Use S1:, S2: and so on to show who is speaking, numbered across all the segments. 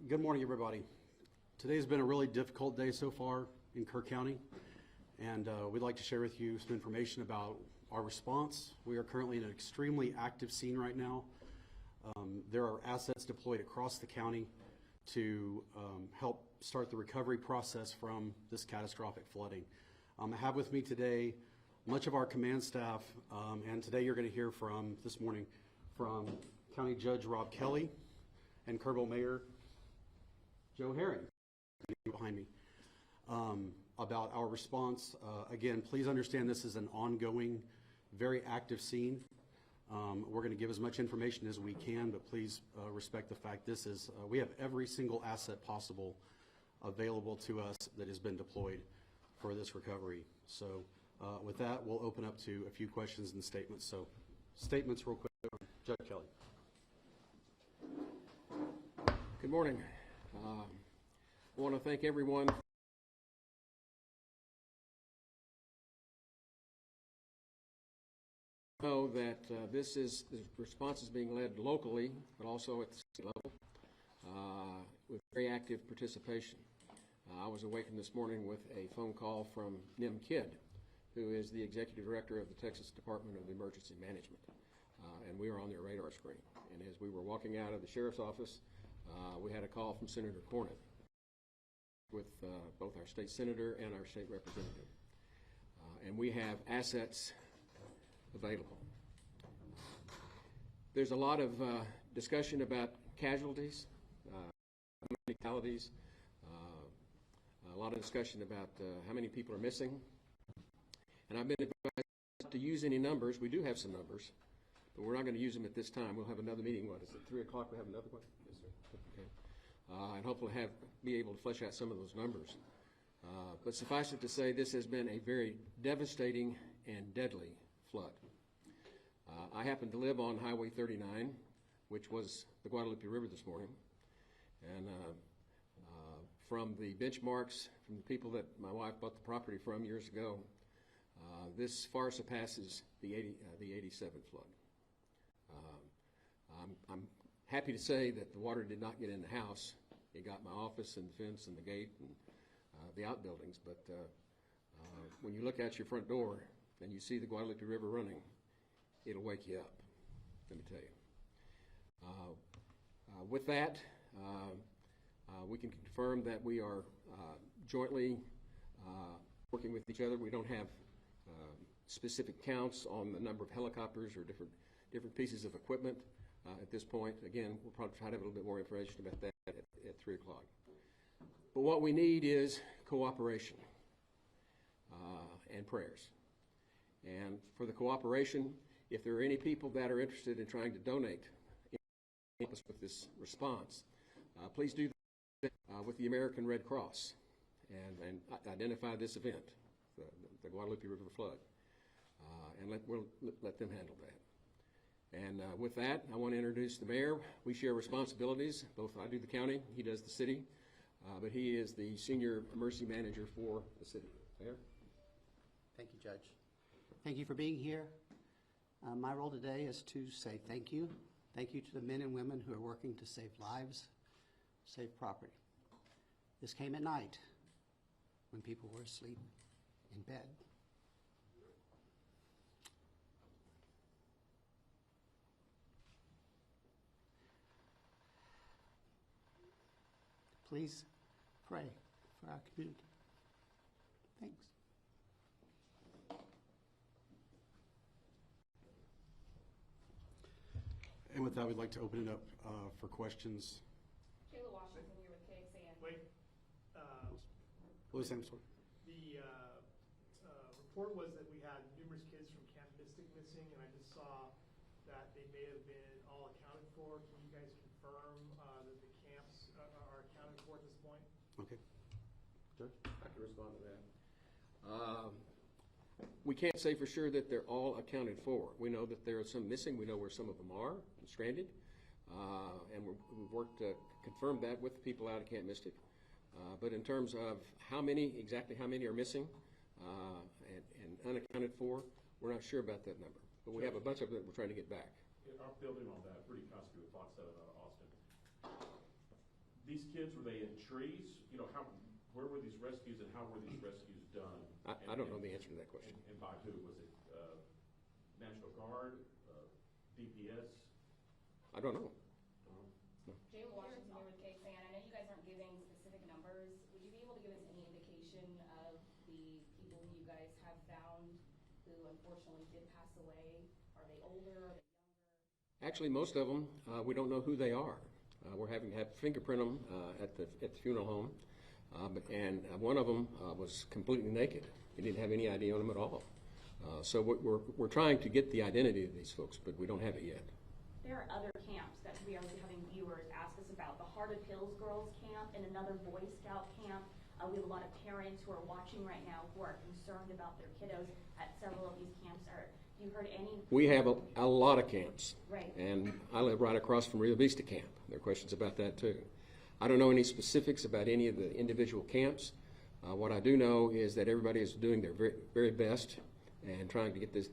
S1: Good morning, everybody. Today's been a really difficult day so far in Kerr County, and we'd like to share with you some information about our response. We are currently in an extremely active scene right now. There are assets deployed across the county to help start the recovery process from this catastrophic flooding. I have with me today much of our command staff, and today you're going to hear from, this morning, from County Judge Rob Kelly and Kerrville Mayor Joe Herring behind me, about our response. Again, please understand this is an ongoing, very active scene. We're going to give as much information as we can, but please respect the fact this is, we have every single asset possible available to us that has been deployed for this recovery. So with that, we'll open up to a few questions and statements. So statements real quick. Judge Kelly.
S2: Good morning. I want to thank everyone know that the response is being led locally, but also at the state level with very active participation. I was awakened this morning with a phone call from Nim Kidd, who is the Executive Director of the Texas Department of Emergency Management, and we were on their radar screen. And as we were walking out of the Sheriff's office, we had a call from Senator Cornyn with both our state senator and our state representative. And we have assets available. There's a lot of discussion about casualties, fatalities, a lot of discussion about how many people are missing. And I've been advised not to use any numbers. We do have some numbers, but we're not going to use them at this time. We'll have another meeting. What is it, 3 o'clock? We have another one? Yes, sir. Okay. And hopefully be able to flesh out some of those numbers. But suffice it to say, this has been a very devastating and deadly flood. I happen to live on Highway 39, which was the Guadalupe River this morning. And from the benchmarks, from the people that my wife bought the property from years ago, this far surpasses the 87 flood. I'm happy to say that the water did not get in the house. It got my office and the fence and the gate and the outbuildings. But when you look out your front door and you see the Guadalupe River running, it'll wake you up, let me tell you. With that, we can confirm that we are jointly working with each other. We don't have specific counts on the number of helicopters or different pieces of equipment at this point. Again, we'll probably try to have a little bit more information about that at 3 o'clock. But what we need is cooperation and prayers. And for the cooperation, if there are any people that are interested in trying to donate with this response, please do that with the American Red Cross and identify this event, the Guadalupe River flood, and we'll let them handle that. And with that, I want to introduce the mayor. We share responsibilities. Both I do the county, he does the city, but he is the senior emergency manager for the city. Mayor?
S3: Thank you, Judge. Thank you for being here. My role today is to say thank you. Thank you to the men and women who are working to save lives, save property. This came at night when people were asleep in bed. Please pray for our community. Thanks.
S1: And with that, we'd like to open it up for questions.
S4: Kayla Washington here with KXAN.
S5: Wait.
S1: Louis Amstor.
S5: The report was that we had numerous kids from Camp Mystic missing, and I just saw that they may have been all accounted for. Can you guys confirm that the camps are accounted for at this point?
S1: Okay. Judge?
S2: I can respond to that. We can't say for sure that they're all accounted for. We know that there are some missing. We know where some of them are stranded, and we've worked to confirm that with the people out at Camp Mystic. But in terms of exactly how many are missing and unaccounted for, we're not sure about that number. But we have a bunch of them that we're trying to get back.
S6: Our building on that, pretty constantly with Fox 7 out of Austin. these kids, were they in trees? You know, where were these rescues and how were these rescues done?
S2: I don't know the answer to that question.
S6: And by who? Was it National Guard, DPS?
S2: I don't know.
S4: Jayla Washington here with KSAN. I know you guys aren't giving specific numbers. Would you be able to give us any indication of the people who you guys have found who unfortunately did pass away? Are they older? Are they younger?
S2: Actually, most of them, we don't know who they are. We're having to fingerprint them at the funeral home. And one of them was completely naked. We didn't have any ID on him at all. So we're trying to get the identity of these folks, but we don't have it yet.
S7: There are other camps that we are having viewers ask us about. The Heart of Hills Girls Camp and another Boy Scout camp. We have a lot of parents who are watching right now who are concerned about their kiddos at several of these camps. You heard any?
S2: We have a lot of camps.
S7: Right.
S2: And I live right across from Rio Vista Camp. There are questions about that too. I don't know any specifics about any of the individual camps. What I do know is that everybody is doing their very, very best and trying to get this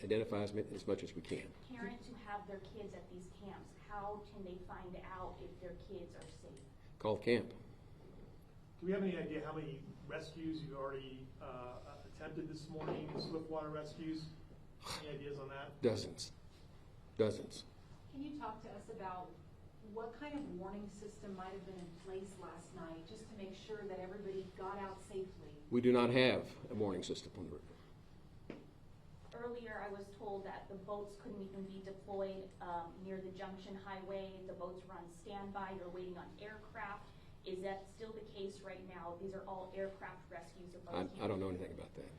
S2: identified as much as we can.
S7: Parents who have their kids at these camps, how can they find out if their kids are safe?
S2: Call the camp.
S5: Do we have any idea how many rescues you've already attempted this morning, swiftwater rescues? Any ideas on that?
S2: Dozens. Dozens.
S8: Can you talk to us about what kind of warning system might have been in place last night just to make sure that everybody got out safely?
S2: We do not have a warning system on the river.
S7: Earlier, I was told that the boats couldn't even be deployed near the Junction Highway. The boats were on standby. You're waiting on aircraft. Is that still the case right now? These are all aircraft rescues of boats.
S2: I don't know anything about that.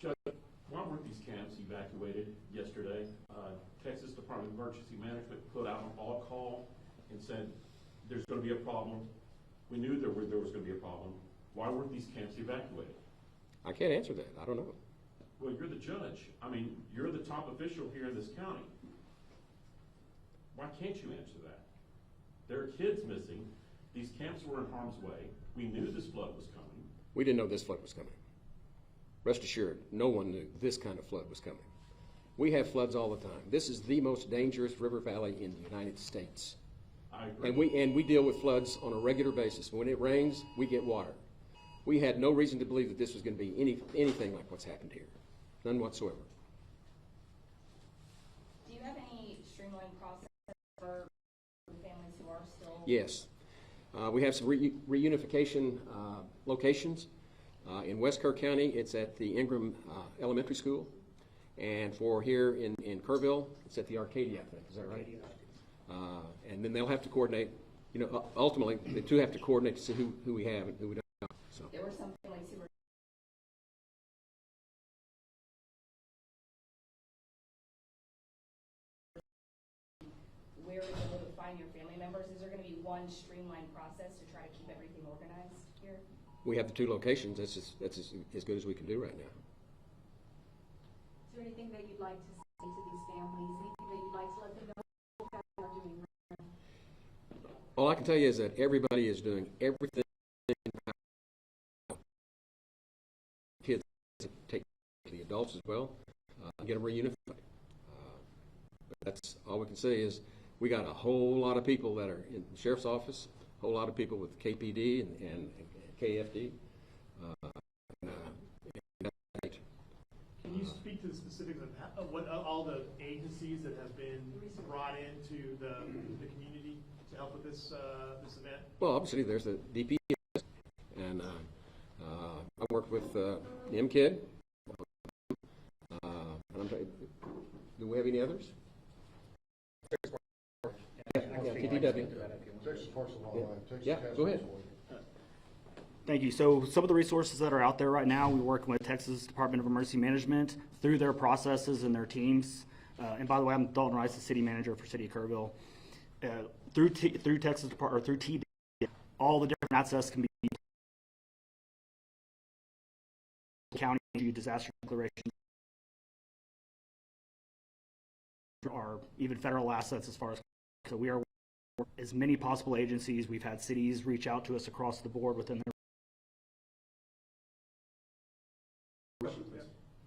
S6: Judge, why weren't these camps evacuated yesterday? Texas Department of Emergency Management put out an all call and said there's going to be a problem. We knew there was going to be a problem. Why weren't these camps evacuated?
S2: I can't answer that. I don't know.
S6: Well, you're the judge. I mean, you're the top official here in this county. Why can't you answer that? There are kids missing. These camps were in harm's way. We knew this flood was coming.
S2: We didn't know this flood was coming. Rest assured, no one knew this kind of flood was coming. We have floods all the time. This is the most dangerous river valley in the United States.
S6: I agree.
S2: And we deal with floods on a regular basis. When it rains, we get water. We had no reason to believe that this was going to be anything like what's happened here. None whatsoever.
S4: Do you have any streamlined process for families who are still?
S2: Yes. We have some reunification locations. In West Kerr County, it's at the Ingram Elementary School. And for here in Kerrville, it's at the Arcadia, I think. Is that right? And then they'll have to coordinate. You know, ultimately, the two have to coordinate to see who we have and who we don't. So.
S4: There were some families who were where to go to find your family members. Is there going to be one streamlined process to try to keep everything organized here?
S2: We have the two locations. That's as good as we can do right now.
S8: Is there anything that you'd like to say to these families? Anything that you'd like to let them know what they are doing?
S2: All I can tell you is that everybody is doing everything. Kids take the adults as well, get them reunified. That's all we can say is we got a whole lot of people that are in the sheriff's office, a whole lot of people with KPD and KFD.
S5: Can you speak to the specifics of what all the agencies that have been brought into the community to help with this this event?
S2: Well, obviously there's the DPS, and I work with MKID. Do we have any others? TPW. Yeah, go ahead.
S9: Thank you. So some of the resources that are out there right now, we're working with Texas Department of Emergency Management through their processes and their teams. And by the way, I'm Dalton Rice, the city manager for City of Kerrville. Through Texas Department or through TD, all the different access can be county disaster declarations or even federal assets as far as. So we are as many possible agencies. We've had cities reach out to us across the board within their.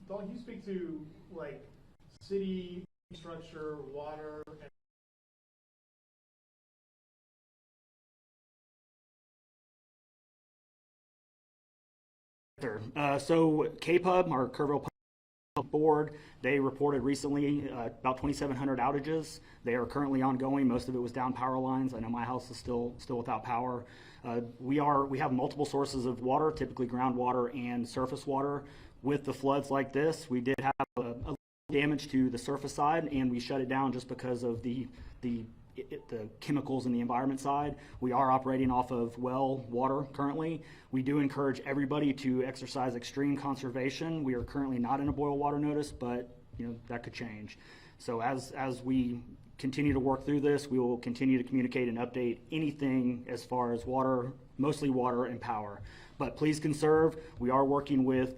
S5: Dalton, can you speak to like city structure, water, and
S9: Sure. So KPUB, our Kerrville Public Board, they reported recently about 2,700 outages. They are currently ongoing. Most of it was down power lines. I know my house is still without power. We have multiple sources of water, typically groundwater and surface water. With the floods like this, we did have a damage to the surface side, and we shut it down just because of the chemicals in the environment side. We are operating off of well water currently. We do encourage everybody to exercise extreme conservation. We are currently not in a boil water notice, but that could change. So as we continue to work through this, we will continue to communicate and update anything as far as water, mostly water and power. But please conserve. We are working with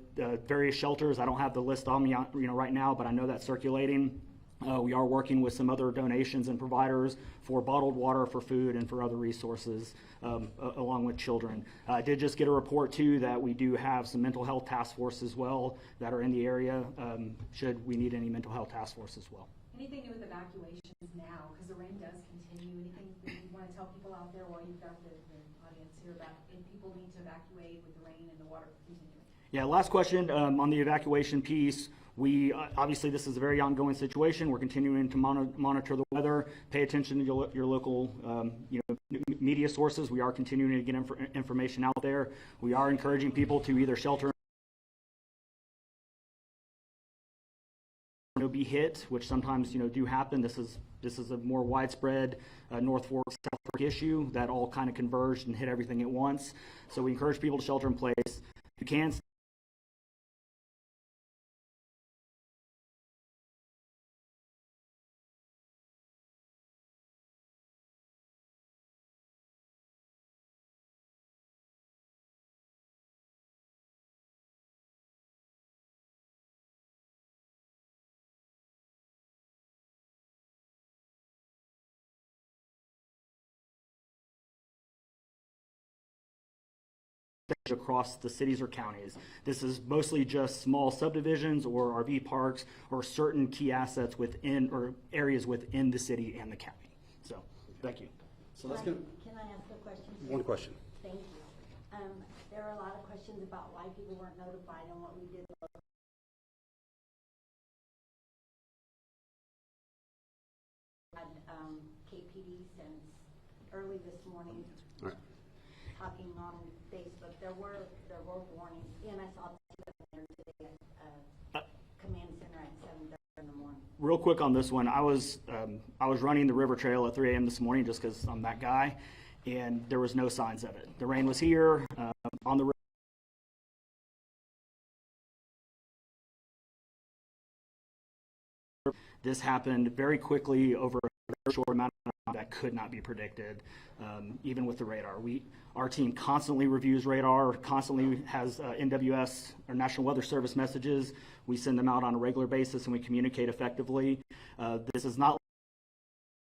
S9: various shelters. I don't have the list on me right now, but I know that's circulating. We are working with some other donations and providers for bottled water, for food, and for other resources, along with children. I did just get a report, too, that we do have some mental health task force as well that are in the area, should we need any mental health task force as well.
S8: Anything new with evacuations now, because the rain does continue? Anything that you want to tell people out there while you've got the audience here about if people need to evacuate with the rain and the water continuing?
S9: Yeah, last question on the evacuation piece. We obviously, this is a very ongoing situation. We're continuing to monitor the weather, pay attention to your local media sources. We are continuing to get information out there. We are encouraging people to either shelter or be hit, which sometimes do happen. This is a more widespread North Fork, South Fork issue that all kind of converged and hit everything at once. So we encourage people to shelter in place. If you can, across the cities or counties. This is mostly just small subdivisions or RV parks or certain key assets within or areas within the city and the county. So, thank you.
S1: So that's good.
S10: Can I ask a question?
S1: One question.
S10: Thank you. There are a lot of questions about why people weren't notified and what we did. Had KPD since early this morning.
S1: All right.
S10: Talking on Facebook, there were warnings, and I saw there today at Command Center at 7:30 in the morning.
S9: Real quick on this one, I was running the river trail at 3 a.m. this morning just because I'm that guy, and there was no signs of it. The rain was here on the river. This happened very quickly over a very short amount of time that could not be predicted, even with the radar. Our team constantly reviews radar, constantly has NWS, or National Weather Service messages. We send them out on a regular basis and we communicate effectively. This is not